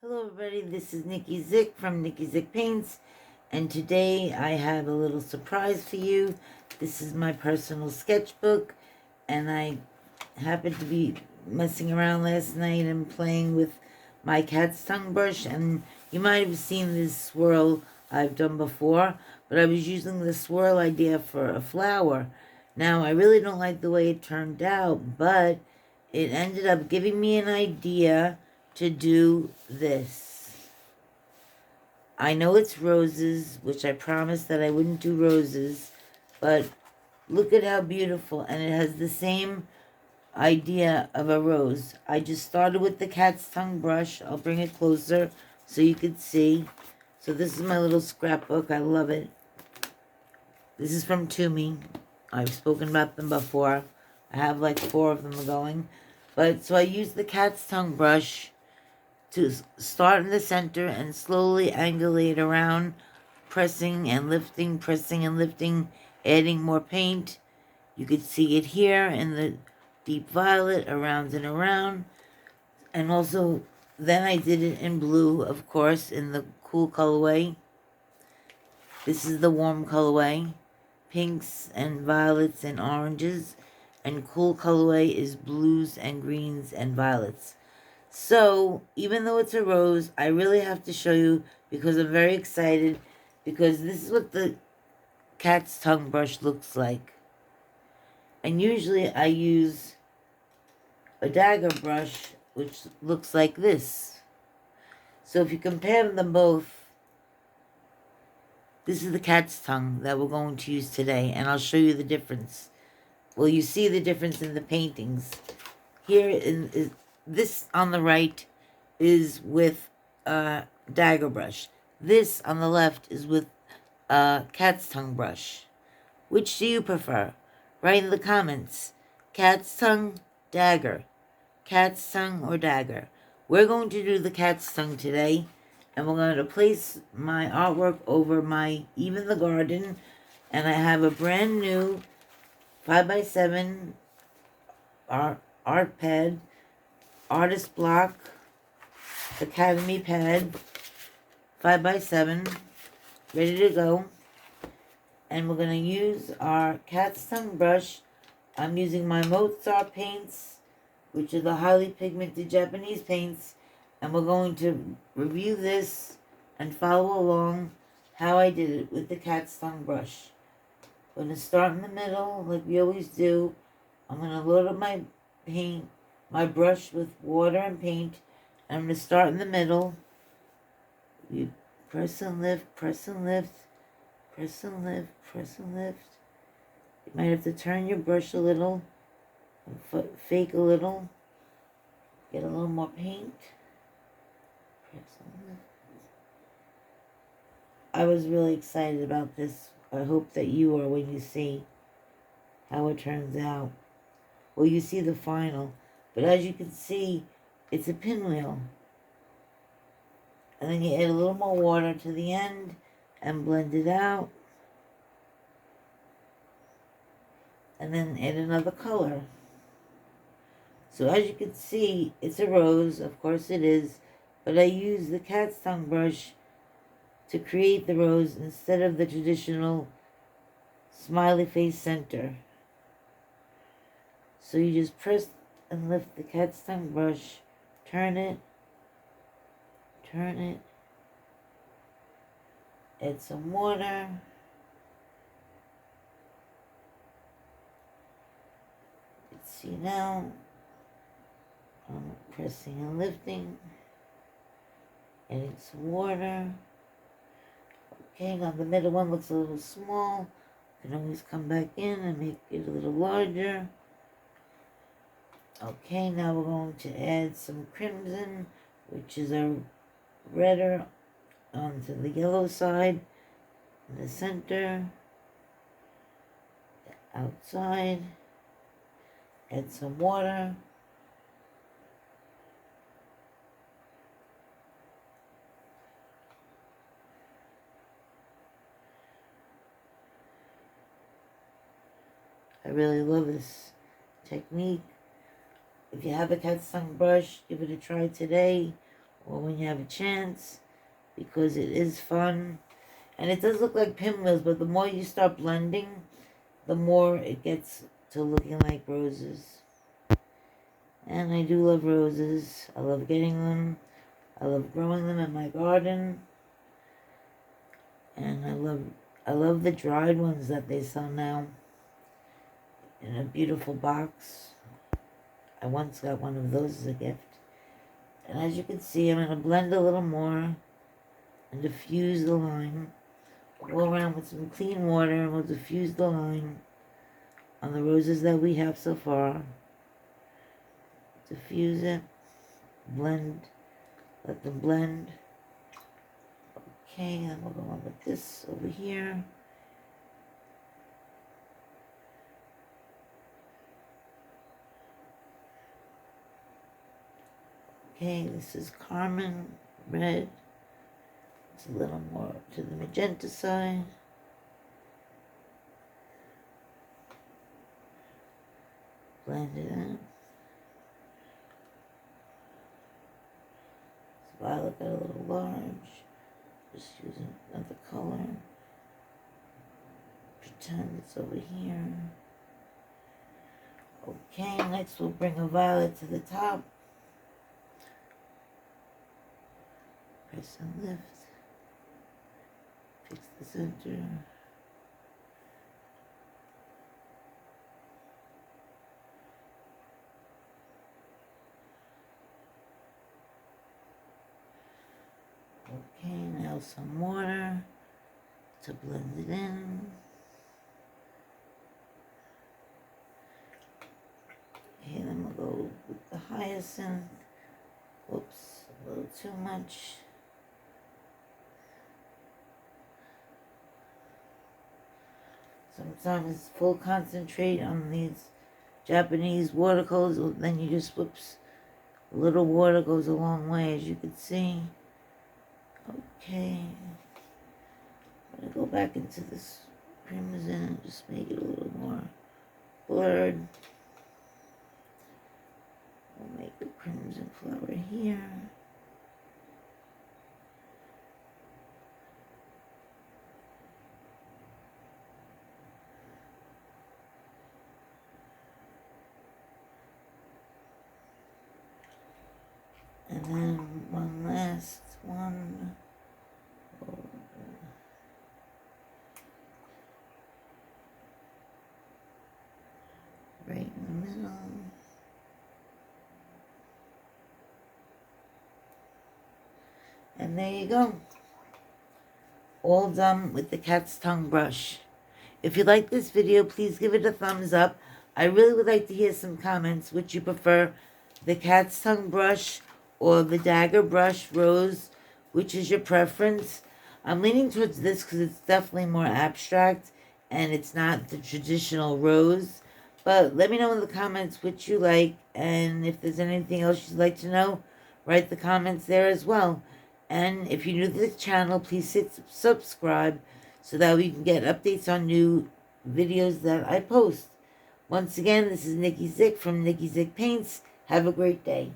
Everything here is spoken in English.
Hello everybody, this is Nikki Zick from Nikki Zick Paints, and today I have a little surprise for you. This is my personal sketchbook, and I happened to be messing around last night and playing with my cat's tongue brush, and you might have seen this swirl I've done before, but I was using the swirl idea for a flower. Now, I really don't like the way it turned out, but it ended up giving me an idea to do this. I know it's roses, which I promised that I wouldn't do roses, but look at how beautiful, and it has the same idea of a rose. I just started with the cat's tongue brush. I'll bring it closer so you could see. So this is my little scrapbook. I love it. This is from Toomey. I've spoken about them before. I have like 4 of them going. But so I use the cat's tongue brush to start in the center and slowly angulate around, pressing and lifting, adding more paint. You could see it here in the deep violet, around and around. And also, then I did it in blue, of course, in the cool colorway. This is the warm colorway. Pinks and violets and oranges. And cool colorway is blues and greens and violets. So, even though it's a rose, I really have to show you because I'm very excited, because this is what the cat's tongue brush looks like. And usually I use a Dagger brush, which looks like this. So if you compare them both, this is the cat's tongue that we're going to use today, and I'll show you the difference. Well, you see the difference in the paintings. Here is this on the right is with a Dagger brush. This on the left is with a cat's tongue brush. Which do you prefer? Write in the comments. Cat's tongue, Dagger. Cat's tongue or Dagger. We're going to do the cat's tongue today, and we're going to place my artwork over my Even the Garden, and I have a brand new 5x7 art pad, artist block, Academy pad, 5x7, ready to go. And we're going to use our cat's tongue brush. I'm using my Mozart paints, which are the highly pigmented Japanese paints. And we're going to review this and follow along how I did it with the cat's tongue brush. I'm going to start in the middle like we always do. I'm going to load up my paint, my brush with water and paint. And I'm going to start in the middle. You press and lift, press and lift, press and lift, press and lift. You might have to turn your brush a little, and fake a little, get a little more paint. Press and lift. I was really excited about this. I hope that you are when you see how it turns out. Well, you see the final, but as you can see, it's a pinwheel. And then you add a little more water to the end and blend it out. And then add another color. So as you can see, it's a rose, of course it is, but I use the cat's tongue brush to create the rose instead of the traditional smiley face center. So you just press and lift the cat's tongue brush, turn it, add some water, let's see now, I'm pressing and lifting, adding some water. Okay, now the middle one looks a little small. You can always come back in and make it a little larger. Okay, now we're going to add some crimson, which is a redder onto the yellow side, in the center, the outside, add some water. I really love this technique. If you have a cat's tongue brush, give it a try today or when you have a chance, because it is fun. And it does look like pinwheels, but the more you start blending, the more it gets to looking like roses. And I do love roses. I love getting them. I love growing them in my garden. And I love the dried ones that they sell now in a beautiful box. I once got one of those as a gift. And as you can see, I'm going to blend a little more and diffuse the line. Go around with some clean water and we'll diffuse the line on the roses that we have so far. Diffuse it, blend, let them blend. Okay, then we'll go on with this over here. Okay, this is Carmen Red. It's a little more to the magenta side. Blend it in. This violet got a little large. Just using another color. Pretend it's over here. Okay, next we'll bring a violet to the top. Press and lift. Fix the center. Okay, now some water to blend it in. Okay, then we'll go with the hyacinth. Whoops, a little too much. Sometimes full concentrate on these Japanese watercolors, then you just whoops. A little water goes a long way, as you can see. Okay. I'm going to go back into this crimson and just make it a little more blurred. We'll make the crimson flower here. And then one last one. Right in the middle. And there you go. All done with the cat's tongue brush. If you like this video, please give it a thumbs up. I really would like to hear some comments. Would you prefer the cat's tongue brush or the Dagger brush rose? Which is your preference? I'm leaning towards this because it's definitely more abstract and it's not the traditional rose. But let me know in the comments which you like, and if there's anything else you'd like to know, write the comments there as well. And if you're new to the channel, please hit subscribe so that we can get updates on new videos that I post. Once again, this is Nikki Zick from Nikki Zick Paints. Have a great day.